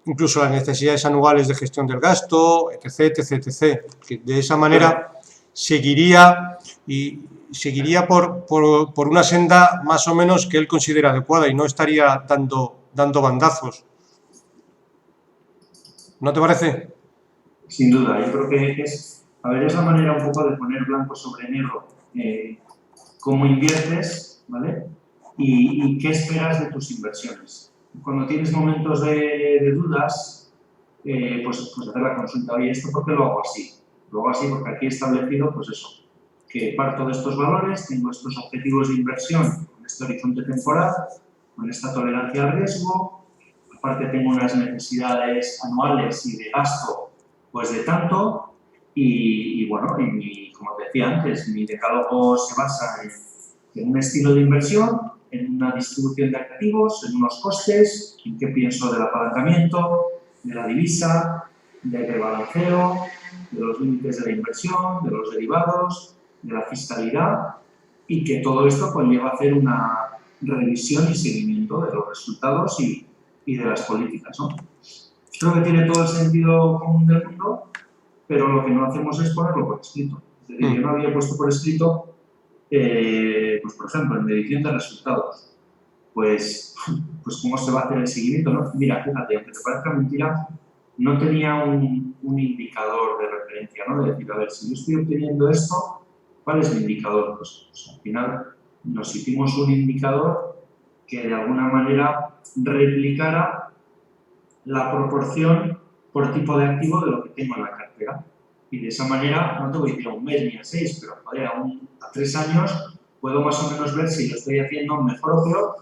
incluso las necesidades anuales de gestión del gasto, etc, etc, etc. Que de esa manera seguiría por una senda más o menos que él considera adecuada y no estaría dando bandazos. ¿No te parece? Sin duda, yo creo que es la manera un poco de poner blanco sobre negro cómo inviertes, ¿vale? Y qué esperas de tus inversiones. Cuando tienes momentos de dudas, pues hacer la consulta. Oye, ¿esto por qué lo hago así? Lo hago así porque aquí he establecido, pues eso, que parto de estos valores, tengo estos objetivos de inversión con este horizonte temporal, con esta tolerancia al riesgo, aparte tengo unas necesidades anuales y de gasto, pues de tanto, y bueno, como te decía antes, mi decálogo se basa en un estilo de inversión, en una distribución de activos, en unos costes, en qué pienso del apalancamiento, de la divisa, del rebalanceo, de los límites de la inversión, de los derivados, de la fiscalidad, y que todo esto conlleva a hacer una revisión y seguimiento de los resultados y de las políticas, ¿no? Creo que tiene todo el sentido común del mundo, pero lo que no hacemos es ponerlo por escrito. Es decir, yo no había puesto por escrito, pues por ejemplo, en medición de resultados. Pues cómo se va a hacer el seguimiento, ¿no? Mira, fíjate, aunque te parezca mentira, no tenía un indicador de referencia, ¿no? De decir, a ver, si yo estoy obteniendo esto, ¿cuál es mi indicador? Pues al final nos hicimos un indicador que de alguna manera replicara la proporción por tipo de activo de lo que tengo en la cartera. Y de esa manera, no te voy a decir a un mes ni a 6, pero joder, a 3 años puedo más o menos ver si lo estoy haciendo mejor o peor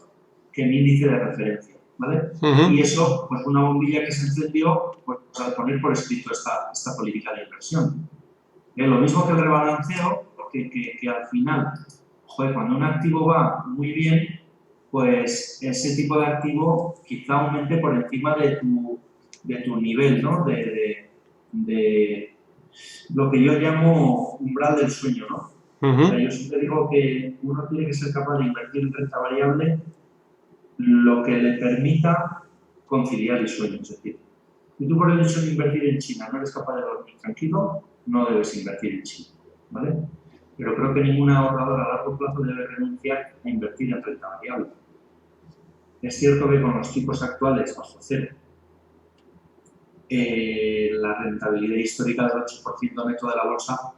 que mi índice de referencia, ¿vale? Y eso, pues una bombilla que se encendió pues, al poner por escrito esta política de inversión. Lo mismo que el rebalanceo, que al final, joder, cuando un activo va muy bien, pues ese tipo de activo quizá aumente por encima de tu nivel, ¿no? De lo que yo llamo umbral del sueño, ¿no? O sea, yo siempre digo que uno tiene que ser capaz de invertir en renta variable lo que le permita conciliar el sueño. Es decir, si tú por el hecho de invertir en China no eres capaz de dormir tranquilo, no debes invertir en China, ¿vale? Pero creo que ningún ahorrador a largo plazo debe renunciar a invertir en renta variable. Es cierto que con los tipos actuales bajo cero, la rentabilidad histórica del 8% neto de la bolsa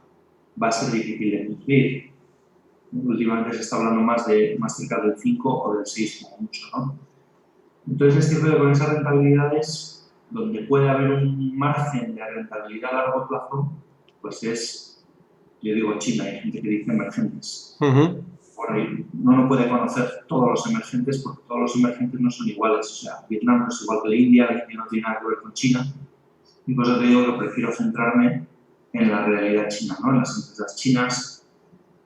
va a ser difícil de cumplir. Últimamente se está hablando más cerca del 5 o del 6 como mucho, ¿no? Entonces es cierto que con esas rentabilidades, donde puede haber un margen de rentabilidad a largo plazo, pues es, yo digo China, hay gente que dice emergentes. Por ahí no puede conocer todos los emergentes porque todos los emergentes no son iguales. O sea, Vietnam no es igual que la India no tiene nada que ver con China. Y por eso te digo que prefiero centrarme en la realidad china, ¿no? En las empresas chinas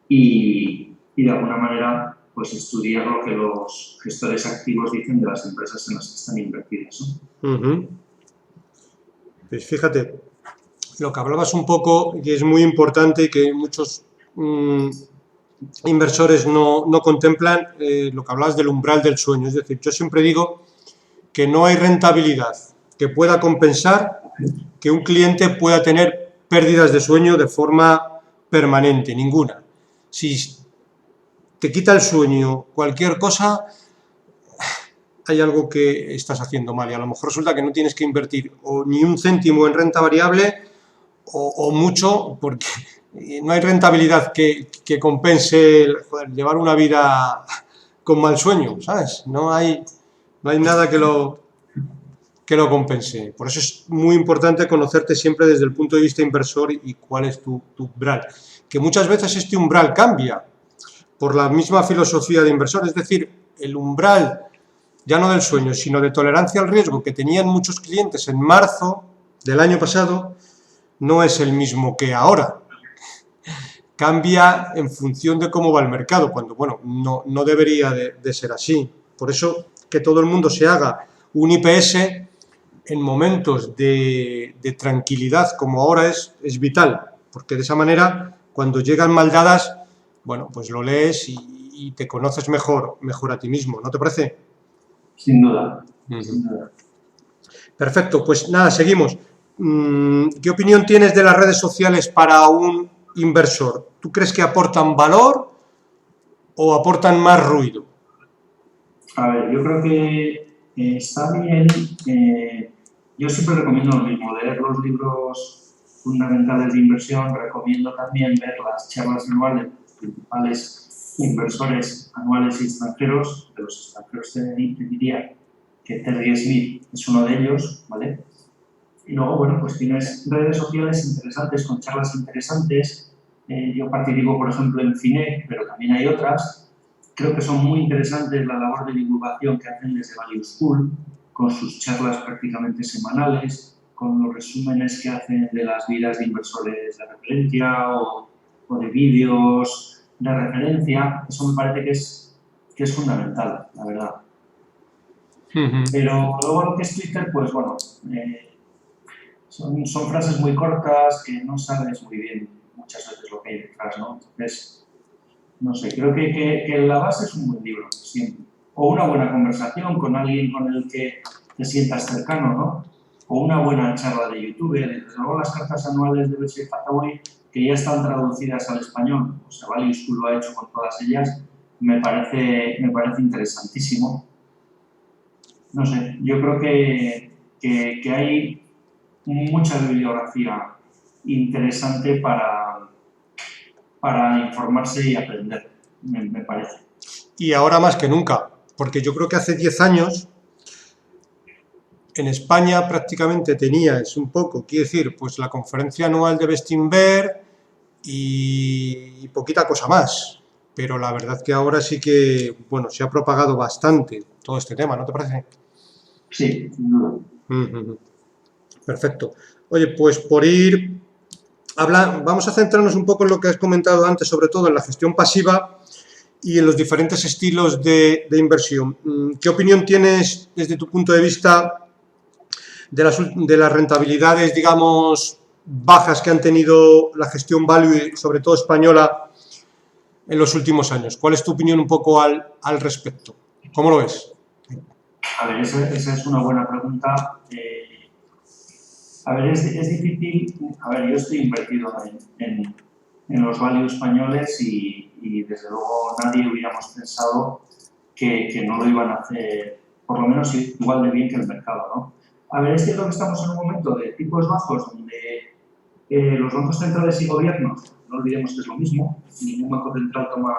y de alguna manera pues estudiar lo que los gestores activos dicen de las empresas en las que están invertidas, ¿no? Pues fíjate, lo que hablabas un poco, y es muy importante y que muchos inversores no contemplan, lo que hablabas del umbral del sueño. Es decir, yo siempre digo que no hay rentabilidad que pueda compensar que un cliente pueda tener pérdidas de sueño de forma permanente, ninguna. Si te quita el sueño cualquier cosa, hay algo que estás haciendo mal y a lo mejor resulta que no tienes que invertir o ni un céntimo en renta variable o mucho, porque no hay rentabilidad que compense llevar una vida con mal sueño, ¿sabes? No hay nada que lo compense. Por eso es muy importante conocerte siempre desde el punto de vista inversor y cuál es tu umbral. Que muchas veces este umbral cambia por la misma filosofía de inversor, es decir, el umbral ya no del sueño, sino de tolerancia al riesgo que tenían muchos clientes en marzo del año pasado, no es el mismo que ahora. Cambia en función de cómo va el mercado, cuando, bueno, no debería de ser así. Por eso que todo el mundo se haga un IPS en momentos de tranquilidad como ahora es vital, porque de esa manera, cuando llegan mal dadas, bueno, pues lo lees y te conoces mejor a ti mismo, ¿no te parece? Sin duda, sin duda. Perfecto, pues nada, seguimos. ¿Qué opinión tienes de las redes sociales para un inversor? ¿Tú crees que aportan valor o aportan más ruido? A ver, yo creo que está bien. Yo siempre recomiendo lo mismo, leer los libros fundamentales de inversión. Recomiendo también ver las charlas anuales de los principales inversores anuales y extranjeros. De los extranjeros te diría que Terry Smith es uno de ellos, ¿vale? Y luego, bueno, pues tienes redes sociales interesantes con charlas interesantes. Yo participo, por ejemplo, en FINEC, pero también hay otras. Creo que son muy interesantes la labor de divulgación que hacen desde Value School, con sus charlas prácticamente semanales, con los resúmenes que hacen de las vidas de inversores de referencia o de vídeos de referencia. Eso me parece que es fundamental, la verdad. Pero luego lo que es Twitter, pues bueno, son frases muy cortas que no sabes muy bien muchas veces lo que hay detrás, ¿no? Entonces, no sé, creo que la base es un buen libro, siempre. O una buena conversación con alguien con el que te sientas cercano, ¿no? O una buena charla de YouTube. Desde luego las cartas anuales de Berkshire Hathaway, que ya están traducidas al español, o sea, Value School lo ha hecho con todas ellas, me parece interesantísimo. No sé, yo creo que hay mucha bibliografía interesante para informarse y aprender, me parece. Y ahora más que nunca, porque yo creo que hace 10 años en España prácticamente tenías un poco, quiero decir, pues la conferencia anual de Bestinver y poquita cosa más. Pero la verdad que ahora sí que, bueno, se ha propagado bastante todo este tema, ¿no te parece? Sí, sin duda. Perfecto. Oye, pues por ir, vamos a centrarnos un poco en lo que has comentado antes, sobre todo en la gestión pasiva y en los diferentes estilos de inversión. ¿Qué opinión tienes desde tu punto de vista de las rentabilidades, digamos, bajas que han tenido la gestión value, sobre todo española, en los últimos años? ¿Cuál es tu opinión un poco al respecto? ¿Cómo lo ves? A ver, esa es una buena pregunta. A ver, es difícil. A ver, yo estoy invertido en los value españoles y desde luego nadie hubiéramos pensado que no lo iban a hacer, por lo menos igual de bien que el mercado, ¿no? A ver, es cierto que estamos en un momento de tipos bajos donde los bancos centrales y gobiernos no olvidemos que es lo mismo, ningún banco central toma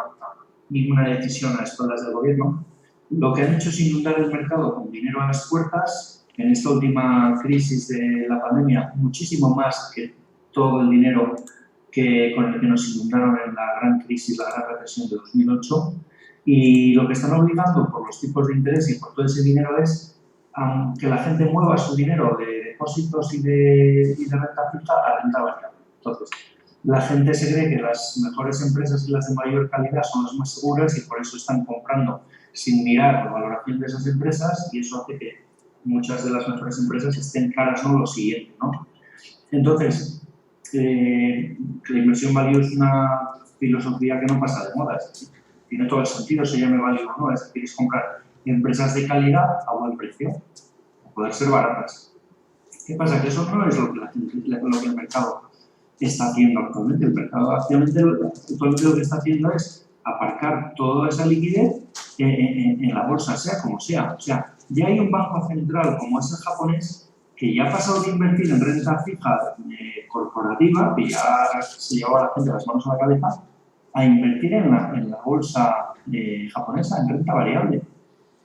ninguna decisión a espaldas del gobierno. Lo que han hecho es inundar el mercado con dinero a las puertas. En esta última crisis de la pandemia, muchísimo más que todo el dinero con el que nos inundaron en la gran crisis, la gran recesión de 2008. Y lo que están obligando por los tipos de interés y por todo ese dinero es que la gente mueva su dinero de depósitos y de renta fija a renta variable. Entonces, la gente se cree que las mejores empresas y las de mayor calidad son las más seguras y por eso están comprando sin mirar la valoración de esas empresas y eso hace que muchas de las mejores empresas estén caras, ¿no? Lo siguiente, ¿no? Entonces, la inversión value es una filosofía que no pasa de moda. Tiene todo el sentido, se llame value o no. Es decir, es comprar empresas de calidad a buen precio, a poder ser baratas. ¿Qué pasa? Que eso no es lo que el mercado está haciendo actualmente. El mercado actualmente lo que está haciendo es aparcar toda esa liquidez en la bolsa, sea como sea. O sea, ya hay un banco central como es el japonés que ya ha pasado de invertir en renta fija corporativa, que ya se llevaba a la gente las manos a la cabeza, a invertir en la bolsa japonesa, en renta variable.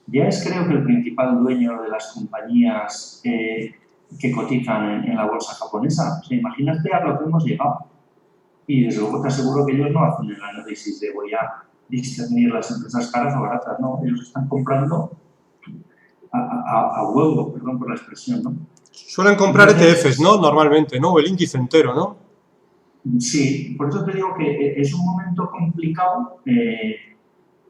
Ya es, creo que, el principal dueño de las compañías que cotizan en la bolsa japonesa. O sea, imagínate a lo que hemos llegado. Y desde luego te aseguro que ellos no hacen el análisis de voy a discernir las empresas caras o baratas, no. Ellos están comprando a huevo, perdón por la expresión, ¿no? Suelen comprar ETFs, ¿no? Normalmente, ¿no? O el índice entero, ¿no? Sí, por eso te digo que es un momento complicado,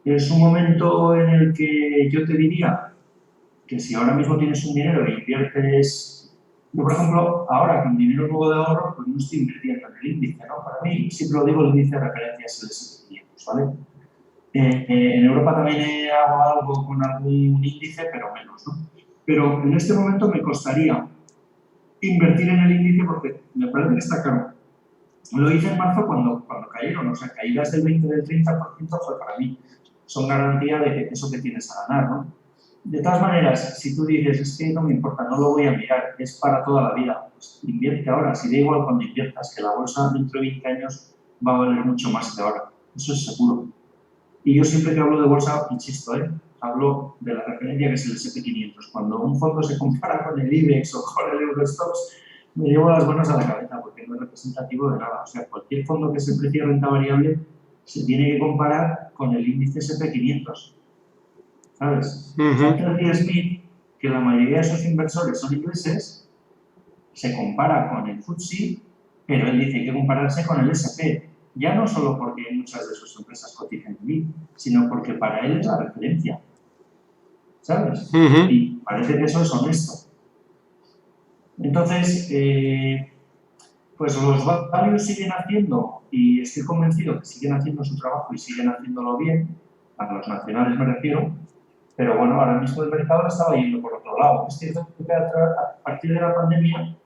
es un momento en el que yo te diría que si ahora mismo tienes un dinero e inviertes, yo por ejemplo, ahora con dinero nuevo de ahorro, pues no estoy invirtiendo en el índice, ¿no? Para mí, siempre lo digo, el índice de referencia es el S&P 500, ¿vale? En Europa también hago algo con algún índice, pero menos, ¿no? Pero en este momento me costaría invertir en el índice porque me parece que está caro. Lo hice en marzo cuando cayeron, o sea, caídas del 20, del 30% fue para mí. Son garantía de que eso que tienes a ganar, ¿no? De todas maneras, si tú dices, es que no me importa, no lo voy a mirar, es para toda la vida, pues invierte ahora. Si da igual cuando inviertas, que la bolsa dentro de 20 años va a valer mucho más que ahora. Eso es seguro. Y yo siempre que hablo de bolsa, insisto, hablo de la referencia que es el S&P 500. Cuando un fondo se compara con el IBEX o con el Eurostoxx, me llevo las manos a la cabeza porque no es representativo de nada. O sea, cualquier fondo que se precie renta variable se tiene que comparar con el índice S&P 500. ¿Sabes? Anthony Smith, que la mayoría de esos inversores son ingleses, se compara con el FTSE, pero él dice que hay que compararse con el S&P. Ya no solo porque muchas de sus empresas cotizan en él, sino porque para él es la referencia. ¿Sabes? Y parece que eso es honesto. Entonces, pues los values siguen haciendo, y estoy convencido que siguen haciendo su trabajo y siguen haciéndolo bien, a los nacionales me refiero, pero bueno, ahora mismo el mercado estaba yendo por otro lado. Es cierto que a partir de la pandemia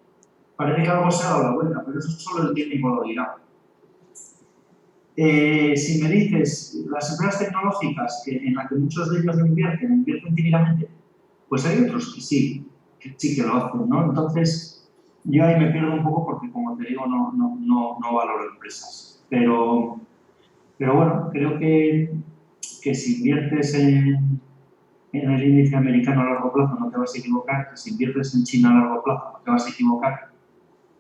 parece que algo se ha dado la vuelta, pero eso solo el tiempo lo dirá. Si me dices, las empresas tecnológicas en las que muchos de ellos no invierten tímidamente, pues hay otros que sí que lo hacen, ¿no? Entonces, yo ahí me pierdo un poco porque, como te digo, no valoro empresas. Pero bueno, creo que si inviertes en el índice americano a largo plazo no te vas a equivocar, que si inviertes en China a largo plazo no te vas a equivocar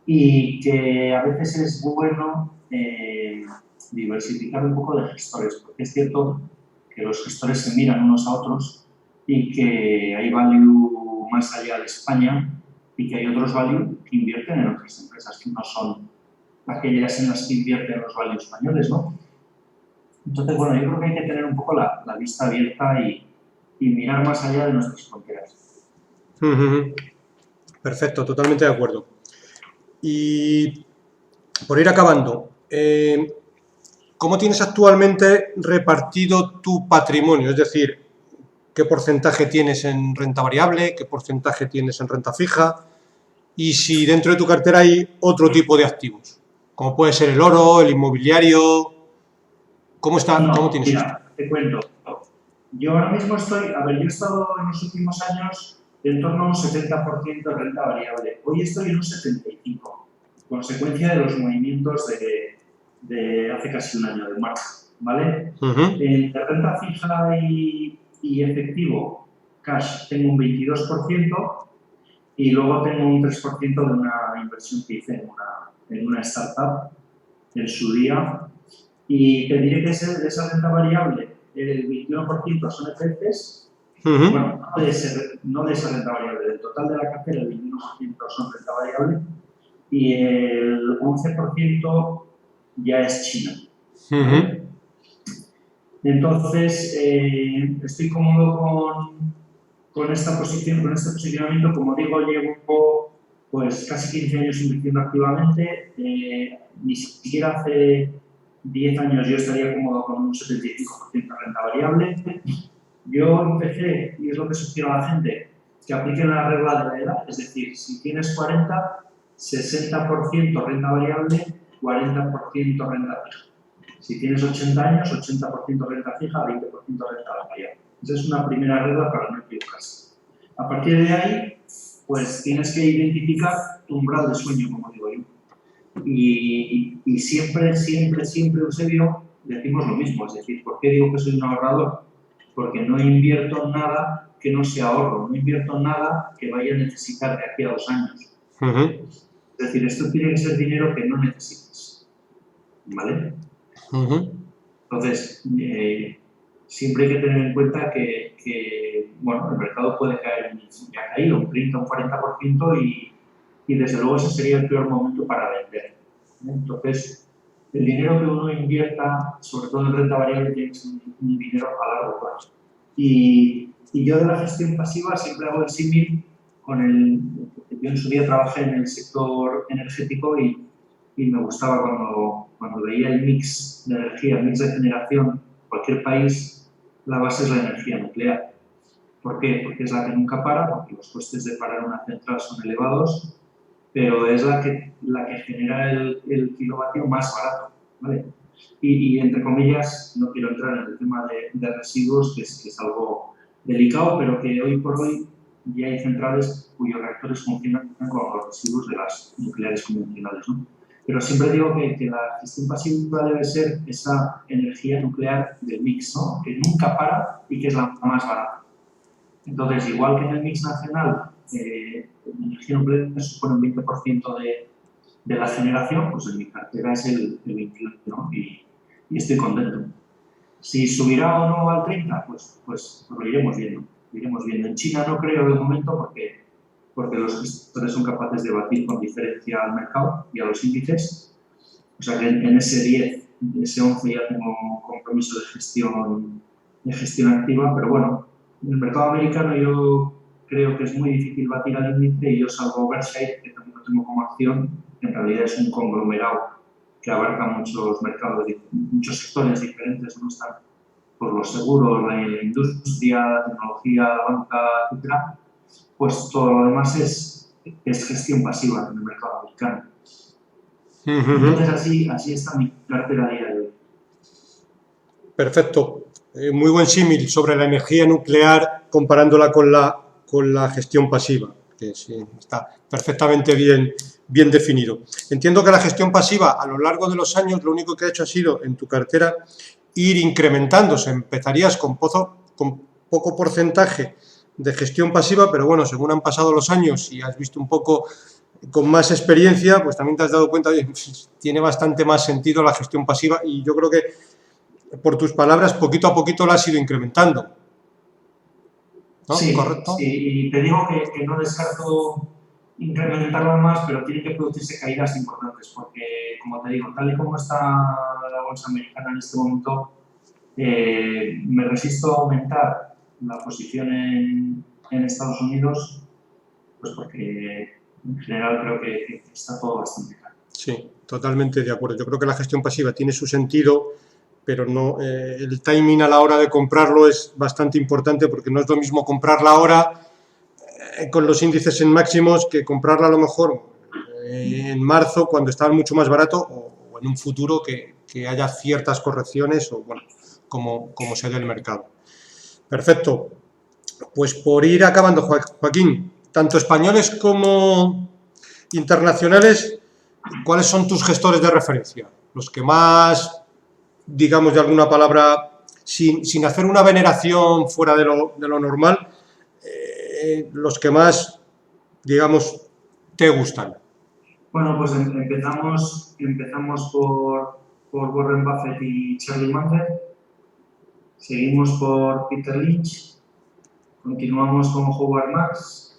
y que a veces es bueno diversificar un poco de gestores, porque es cierto que los gestores se miran unos a otros y que hay value más allá de España y que hay otros value que invierten en otras empresas que no son aquellas en las que invierten los value españoles, ¿no? Entonces, bueno, yo creo que hay que tener un poco la vista abierta y mirar más allá de nuestras fronteras. Perfecto, totalmente de acuerdo. Y por ir acabando, ¿cómo tienes actualmente repartido tu patrimonio? Es decir, ¿qué porcentaje tienes en renta variable? ¿Qué porcentaje tienes en renta fija? Y si dentro de tu cartera hay otro tipo de activos, como puede ser el oro, el inmobiliario. ¿Cómo tienes mira, esto? Te cuento. Yo ahora mismo yo he estado en los últimos años en torno a un 70% de renta variable. Hoy estoy en un 75%, consecuencia de los movimientos de hace casi un año, de marzo, ¿vale? Ujú. De renta fija y efectivo, cash, tengo un 22% y luego tengo un 3% de una inversión que hice en una startup en su día. Y te diré que de esa renta variable, el 21% son ETFs. Ujú. Bueno, no de esa renta variable, del total de la cartera, el 21% son renta variable y el 11% ya es China. ¿Vale? Ujú. Entonces, estoy cómodo con esta posición, con este posicionamiento. Como digo, llevo pues casi 15 años invirtiendo activamente. Ni siquiera hace 10 años yo estaría cómodo con un 75% de renta variable. Yo empecé, y es lo que sugiero a la gente, que apliquen la regla de la edad, es decir, si tienes 40, 60% renta variable, 40% renta fija. Si tienes 80 años, 80% renta fija, 20% renta variable. Esa es una primera regla para no equivocarse. A partir de ahí, pues tienes que identificar tu umbral de sueño, como digo yo. Y siempre, Eusebio, decimos lo mismo. Es decir, ¿por qué digo que soy un ahorrador? Porque no invierto nada que no sea ahorro, no invierto nada que vaya a necesitar de aquí a 2 años. Ujú. Es decir, esto tiene que ser dinero que no necesites, ¿vale? Ujú. Entonces, siempre hay que tener en cuenta que bueno, el mercado puede caer, ya ha caído un 30 o un 40% y desde luego ese sería el peor momento para vender. Entonces, el dinero que uno invierta, sobre todo en renta variable, tiene que ser un dinero a largo plazo. Y yo de la gestión pasiva siempre hago el símil con yo en su día trabajé en el sector energético y me gustaba cuando veía el mix de energía, el mix de generación, cualquier país, la base es la energía nuclear. ¿Por qué? Porque es la que nunca para, porque los costes de parar una central son elevados, pero es la que genera el kilovatio más barato, ¿vale? Y entre comillas, no quiero entrar en el tema de residuos, que es algo delicado, pero que hoy por hoy ya hay centrales cuyos reactores funcionan con los residuos de las nucleares convencionales, ¿no? Pero siempre digo que la gestión pasiva debe ser esa energía nuclear del mix, ¿no? Que nunca para y que es la más barata. Entonces, igual que en el mix nacional, la energía nuclear supone un 20% de la generación, pues en mi cartera es el 21%, ¿no? Y estoy contento. Si subirá o no al 30, pues lo iremos viendo. En China no creo de momento porque los gestores son capaces de batir con diferencia al mercado y a los índices. O sea que en ese 10, ese 11 ya tengo un compromiso de gestión activa, pero bueno, en el mercado americano yo creo que es muy difícil batir al índice y yo salvo Berkshire, que también lo tengo como acción, en realidad es un conglomerado que abarca muchos mercados, muchos sectores diferentes, ¿no? Están por los seguros, la industria, la tecnología, la banca, etcétera. Pues todo lo demás es gestión pasiva en el mercado americano. Entonces así está mi cartera a día de hoy. Perfecto. Muy buen símil sobre la energía nuclear comparándola con la gestión pasiva, que sí, está perfectamente bien definido. Entiendo que la gestión pasiva a lo largo de los años lo único que ha hecho ha sido en tu cartera ir incrementándose. Empezarías con poco porcentaje de gestión pasiva, pero bueno, según han pasado los años y has visto un poco con más experiencia, pues también te has dado cuenta de que tiene bastante más sentido la gestión pasiva y yo creo que por tus palabras, poquito a poquito la has ido incrementando. ¿No? Sí, ¿Correcto? sí, y te digo que no descarto incrementarlo más, pero tienen que producirse caídas importantes, porque, como te digo, tal y como está la bolsa americana en este momento, me resisto a aumentar la posición en Estados Unidos, pues porque en general creo que está todo bastante caro. Sí, totalmente de acuerdo. Yo creo que la gestión pasiva tiene su sentido, pero no, el timing a la hora de comprarlo es bastante importante porque no es lo mismo comprarla ahora con los índices en máximos que comprarla a lo mejor en marzo cuando está mucho más barato o en un futuro que haya ciertas correcciones o bueno, como se dé el mercado. Perfecto. Pues por ir acabando, Joaquín, tanto españoles como internacionales, ¿cuáles son tus gestores de referencia? los que más, digamos de alguna palabra, sin hacer una veneración fuera de lo normal, los que más, digamos, te gustan? Bueno, pues empezamos por Warren Buffett y Charlie Munger, seguimos por Peter Lynch, continuamos con Howard Marks,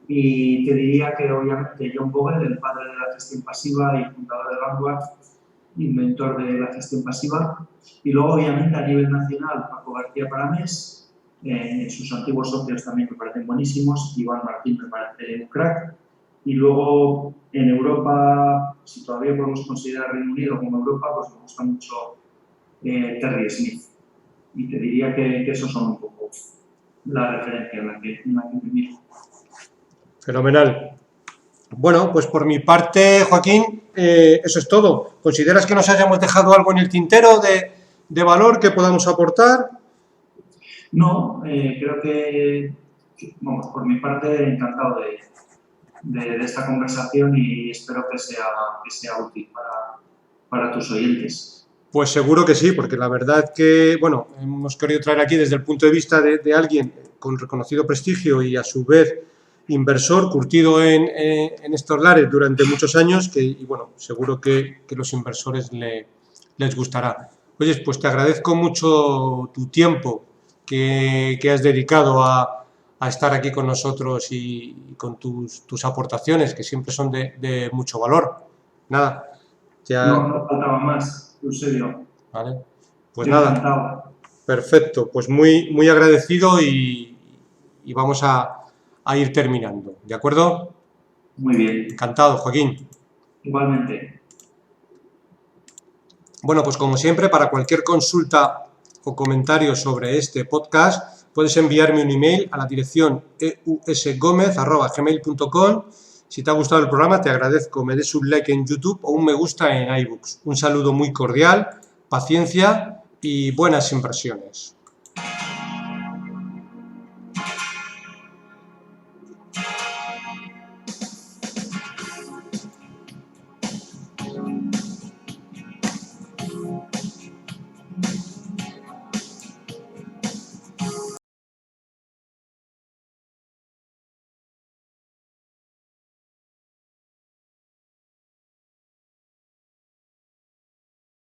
y te diría que obviamente John Bogle, el padre de la gestión pasiva y fundador de Vanguard, inventor de la gestión pasiva, y luego obviamente a nivel nacional Paco García Paramés, sus antiguos socios también me parecen buenísimos, Iván Martín me parece un crack, y luego en Europa, si todavía podemos considerar Reino Unido como Europa, pues me gusta mucho Terry Smith, y te diría que esos son un poco la referencia en la que me miro. Fenomenal. Bueno, pues por mi parte, Joaquín, eso es todo. ¿Consideras que nos hayamos dejado algo en el tintero de valor que podamos aportar? No, creo que, vamos, por mi parte, encantado de esta conversación y espero que sea útil para tus oyentes. Pues seguro que sí, porque la verdad que, bueno, hemos querido traer aquí desde el punto de vista de alguien con reconocido prestigio y a su vez inversor curtido en estos lares durante muchos años, y bueno, seguro que los inversores les gustará. Oye, pues te agradezco mucho tu tiempo que has dedicado a estar aquí con nosotros y con tus aportaciones, que siempre son de mucho valor. Nada, ya... No faltaba más, Eusebio. Vale, pues nada, Encantado. perfecto, pues muy agradecido y vamos a ir terminando, ¿de acuerdo? Muy bien. Encantado, Joaquín. Igualmente. Bueno, pues como siempre, para cualquier consulta o comentario sobre este podcast, puedes enviarme un email a la dirección eusgomez@gmail.com. Si te ha gustado el programa, te agradezco me des un like en YouTube o un me gusta en iBooks. Un saludo muy cordial, paciencia y buenas inversiones.